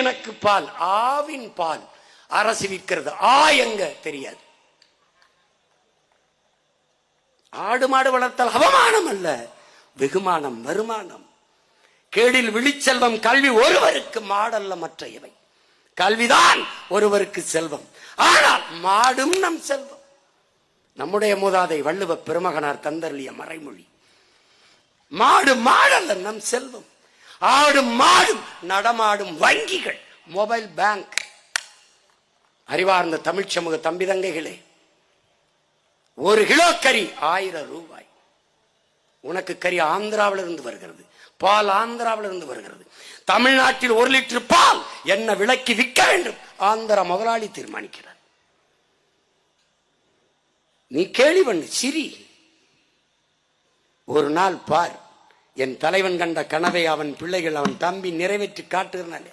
எனக்கு பால், ஆவின் பால் அரசு விற்கிறது. எங்க தெரியாது. ஆடு மாடு வளர்த்தால் அவமானம் அல்ல, வெகுமானம், வருமானம். கேடில் விழிச்செல்வம் கல்வி, ஒருவருக்கு மாடல்ல மற்ற இவை. கல்விதான் ஒருவருக்கு செல்வம், ஆனால் மாடும் நம் செல்வம். நம்முடைய மூதாதை வள்ளுவ பெருமகனார் தந்தருளிய மறைமொழி. மாடு மாடல்ல நம் செல்வம். ஆடும் மாடும் நடமாடும் வங்கிகள், மொபைல் பேங்க். அறிவார்ந்த தமிழ் சமூக தம்பி தங்கைகளே, 1 கிலோ கறி 1000 ரூபாய். உனக்கு கறி ஆந்திராவில் இருந்து வருகிறது, பால் ஆந்திராவில் இருந்து வருகிறது. தமிழ்நாட்டில் 1 லிட்டர் பால் என்ன விலைக்கு விற்க வேண்டும் ஆந்திரா முதலாளி தீர்மானிக்கிறார். நீ கேள்வி பண்ணு, சிரி. ஒரு நாள் பார், என் தலைவன் கண்ட கனவை அவன் பிள்ளைகள், அவன் தம்பி நிறைவேற்றி காட்டுகிறான்.